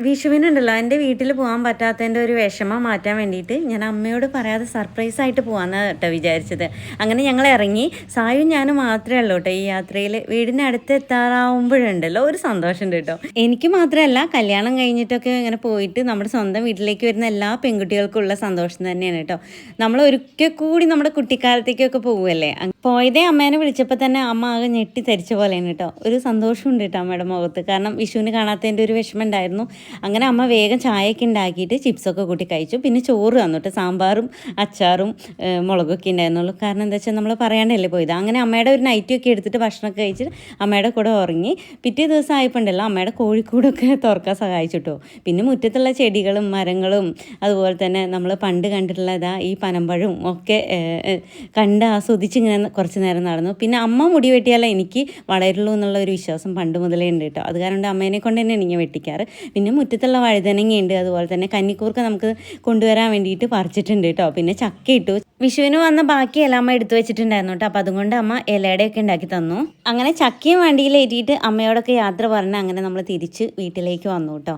വിഷുവിനുണ്ടല്ലോ എൻ്റെ വീട്ടിൽ പോകാൻ പറ്റാത്തതിൻ്റെ ഒരു വിഷമം മാറ്റാൻ വേണ്ടിയിട്ട് ഞാൻ അമ്മയോട് പറയാതെ സർപ്രൈസായിട്ട് പോകാമെന്നാണ് കേട്ടോ വിചാരിച്ചത്. അങ്ങനെ ഞങ്ങൾ ഇറങ്ങി. സായും ഞാനും മാത്രമേ ഉള്ളൂ കേട്ടോ ഈ യാത്രയിൽ. വീടിൻ്റെ അടുത്ത് എത്താറാവുമ്പോഴുണ്ടല്ലോ ഒരു സന്തോഷമുണ്ട് കേട്ടോ. എനിക്ക് മാത്രമല്ല, കല്യാണം കഴിഞ്ഞിട്ടൊക്കെ ഇങ്ങനെ പോയിട്ട് നമ്മുടെ സ്വന്തം വീട്ടിലേക്ക് വരുന്ന എല്ലാ പെൺകുട്ടികൾക്കുള്ള സന്തോഷം തന്നെയാണ് കേട്ടോ. നമ്മൾ ഒരിക്കൽ കൂടി നമ്മുടെ കുട്ടിക്കാലത്തേക്കൊക്കെ പോവുമല്ലേ. പോയതേ അമ്മേനെ വിളിച്ചപ്പോൾ തന്നെ അമ്മ ആകെ ഞെട്ടി തരിച്ച പോലെയാണ് കേട്ടോ. ഒരു സന്തോഷമുണ്ട് കേട്ടോ അമ്മയുടെ മുഖത്ത്. കാരണം വിഷുവിന് കാണാത്തതിൻ്റെ ഒരു വിഷമം ഉണ്ടായിരുന്നു. അങ്ങനെ അമ്മ വേഗം ചായയൊക്കെ ഉണ്ടാക്കിയിട്ട് ചിപ്സൊക്കെ കൂട്ടി കഴിച്ചു. പിന്നെ ചോറ് തന്നിട്ട് സാമ്പാറും അച്ചാറും മുളകൊക്കെ ഉണ്ടായിരുന്നുള്ളൂ. കാരണം എന്താ വെച്ചാൽ നമ്മൾ പറയാണ്ടല്ലേ പോയത്. അങ്ങനെ അമ്മയുടെ ഒരു നൈറ്റിയൊക്കെ എടുത്തിട്ട് ഭക്ഷണമൊക്കെ കഴിച്ചിട്ട് അമ്മയുടെ കൂടെ ഉറങ്ങി. പിറ്റേ ദിവസം ആയപ്പോണ്ടല്ലോ അമ്മയുടെ കോഴിക്കൂടൊക്കെ തുറക്കാൻ സഹായിച്ചിട്ടോ. പിന്നെ മുറ്റത്തുള്ള ചെടികളും മരങ്ങളും അതുപോലെ തന്നെ നമ്മൾ പണ്ട് കണ്ടിട്ടുള്ള ഈ പനമ്പഴവും ഒക്കെ കണ്ട് ആസ്വദിച്ച് ഇങ്ങനെ കുറച്ച് നേരം നടന്നു. പിന്നെ അമ്മ മുടി വെട്ടിയാലേ എനിക്ക് വളരുള്ളൂ എന്നുള്ള ഒരു വിശ്വാസം പണ്ട് മുതലേ ഉണ്ട് കേട്ടോ. അത് കാരണം അമ്മേനെ കൊണ്ട് തന്നെയാണ് ഇങ്ങനെ വെട്ടിക്കാറ്. പിന്നെ മുറ്റത്തുള്ള വഴുതനങ്ങയുണ്ട്, അതുപോലെ തന്നെ കന്നിക്കൂർക്ക നമുക്ക് കൊണ്ടുവരാൻ വേണ്ടിയിട്ട് പറിച്ചിട്ടുണ്ട് കേട്ടോ. പിന്നെ ചക്ക ഇട്ടു. വിഷുവിന് വന്ന ബാക്കി എല്ലാം അമ്മ എടുത്തു വെച്ചിട്ടുണ്ടായിരുന്നു കേട്ടോ. അപ്പം അതുകൊണ്ട് അമ്മ ഇലയുടെയൊക്കെ ഉണ്ടാക്കി തന്നു. അങ്ങനെ ചക്കയും വണ്ടിയിലേറ്റിയിട്ട് അമ്മയോടൊക്കെ യാത്ര പറഞ്ഞ് അങ്ങനെ നമ്മൾ തിരിച്ച് വീട്ടിലേക്ക് വന്നു കേട്ടോ.